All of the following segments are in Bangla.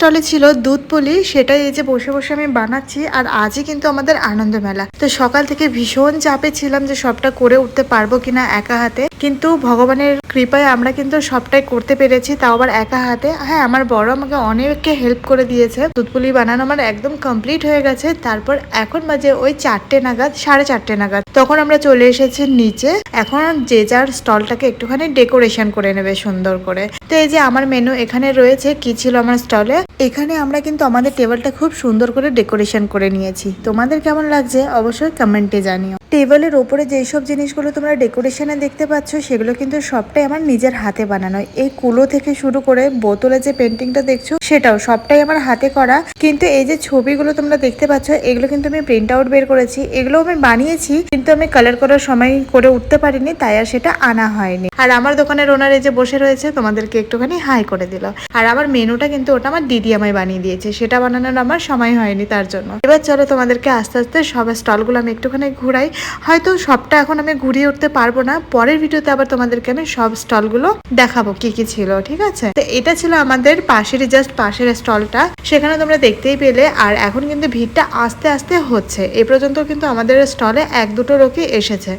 স্টলে ছিল দুধ পুলি, সেটাই এই যে বসে বসে আমি বানাচ্ছি। আর আজই কিন্তু আমাদের আনন্দ মেলা, তো সকাল থেকে ভীষণ চাপে ছিলাম যে সবটা করে উঠতে পারবো কিনা একা হাতে, কিন্তু ভগবানের কৃপায় আমরা কিন্তু সবটাই করতে পেরেছি, তাও আবার একা হাতে। হ্যাঁ, আমার বড় আমাকে অনেককে হেল্প করে দিয়েছে। দুধ পুলি বানানো আমার একদম কমপ্লিট হয়ে গেছে। তারপর এখন বাজে ওই 4টে নাগাদ, 4:30 নাগাদ, তখন আমরা চলে এসেছি নিচে। এখন যে যার স্টলটাকে একটুখানি ডেকোরেশন করে নেবে সুন্দর করে। তো এই যে আমার মেনু এখানে রয়েছে। কি ছিল আমার স্টলে, এখানে আমরা কিন্তু আমাদের টেবিলটা খুব সুন্দর করে ডেকোরেশন করে নিয়েছি। তোমাদের কেমন লাগছে অবশ্যই কমেন্টে জানিও। টেবিলের ওপরে যেসব জিনিসগুলো তোমরা ডেকোরেশনে দেখতে পাচ্ছ সেগুলো কিন্তু সবটাই আমার নিজের হাতে বানানো। এই কুলো থেকে শুরু করে বোতলে যে পেন্টিংটা দেখছো সেটাও সবটাই আমার হাতে করা। কিন্তু এই যে ছবিগুলো তোমরা দেখতে পাচ্ছ এগুলো কিন্তু আমি প্রিন্ট আউট বের করেছি। এগুলো আমি বানিয়েছি কিন্তু আমি কালার করার সময় করে উঠতে পারিনি, তাই আর সেটা আনা হয়নি। আর আমার দোকানের ওনার এই যে বসে রয়েছে, তোমাদেরকে একটুখানি হাই করে দিল। আর আমার মেনুটা কিন্তু ওটা আমার দিদি আমায় বানিয়ে দিয়েছে, সেটা বানানোর আমার সময় হয়নি তার জন্য। এবার চলো তোমাদেরকে আস্তে আস্তে সব স্টলগুলো আমি একটুখানি ঘুরাই। হয়তো সবটা এখন আমি ঘুরিয়ে উঠতে পারবো না, পরের ভিডিওতে আবার তোমাদেরকে আমি সব স্টলগুলো দেখাবো কি কি ছিল, ঠিক আছে? তো এটা ছিল আমাদের পাশেরই জাস্ট পাশের স্টলটা, সেখানে তোমরা দেখতেই পেলে। আর এখন কিন্তু ভিড়টা আস্তে আস্তে হচ্ছে। এ পর্যন্ত কিন্তু আমাদের স্টলে 1-2 লোকই এসেছে।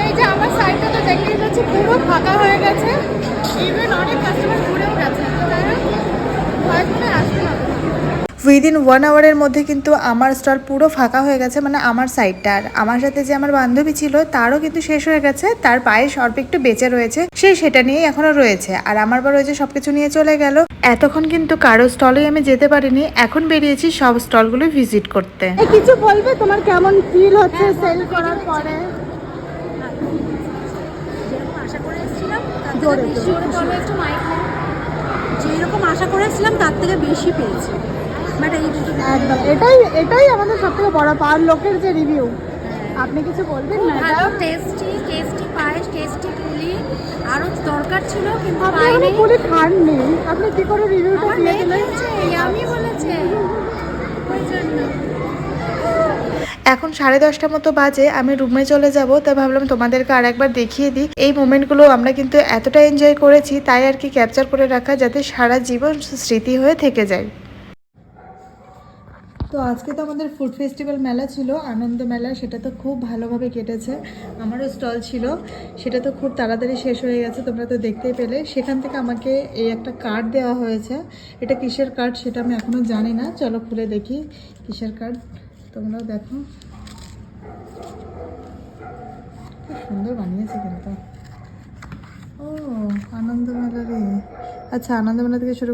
এই যে আমার সাইডটা তো দেখতেই পাচ্ছি পুরো ফাঁকা হয়ে গেছে, ইভেন অনেক কাস্টমার ঘুরেও গেছে। উইদিন 1 আওয়ারের মধ্যে কিন্তু আমার স্টল পুরো ফাঁকা হয়ে গেছে, মানে আমার সাইডটা। আর আমার সাথে যে আমার বান্ধবী ছিল তারও কিন্তু শেষ হয়ে গেছে, তার পায়ে অল্প একটু বেঁচে রয়েছে, সেটা নিয়েই এখনো রয়েছে। আর আমার বড় যে সবকিছু নিয়ে চলে গেল। এতক্ষণ কিন্তু কারো স্টলে আমি যেতে পারিনি, এখন বেরিয়েছি সব স্টলগুলো ভিজিট করতে। কিছু বলবে, তোমার কেমন ফিল হচ্ছে সেল করার পরে? যেরকম আশা করেছিলাম তার থেকে বেশি পেয়েছি। একদম, এটাই আমাদের সবথেকে বড় পাওয়ার, লোকের যে রিভিউ। আপনি কিছু বলবেন না? ভালো, টেস্টি পায়েস, টেস্টি পুলি। আরো দরকার ছিল কিন্তু আপনি পুলি খাননি, আপনি কি করে রিভিউটা দিয়ে দিলেন? আমি বলেছে ওই জন্য। এখন 10:30 মতো বাজে, আমি রুমে চলে যাব। তাই ভাবলাম তোমাদেরকে আর একবার দেখিয়ে দিই। এই মোমেন্টগুলো আমরা কিন্তু এতটা এনজয় করেছি, তাই আর কি ক্যাপচার করে রাখা, যাতে সারা জীবন স্মৃতি হয়ে থেকে যায়। তো আজকে তো আমাদের ফুড ফেস্টিভ্যাল মেলা ছিল, আনন্দ মেলা, সেটা তো খুব ভালোভাবে কেটেছে। আমারও স্টল ছিল, সেটা তো খুব তাড়াতাড়ি শেষ হয়ে গেছে, তোমরা তো দেখতেই পেলে। সেখান থেকে আমাকে এই একটা কার্ড দেওয়া হয়েছে। এটা কিসের কার্ড সেটা আমি এখনও জানি না, চলো খুলে দেখি কিসের কার্ড, তোমরাও দেখো। খুব সুন্দর বানিয়েছে কিন্তু। ও আনন্দ মেলারই, আচ্ছা আনন্দ মেলা থেকে শুরু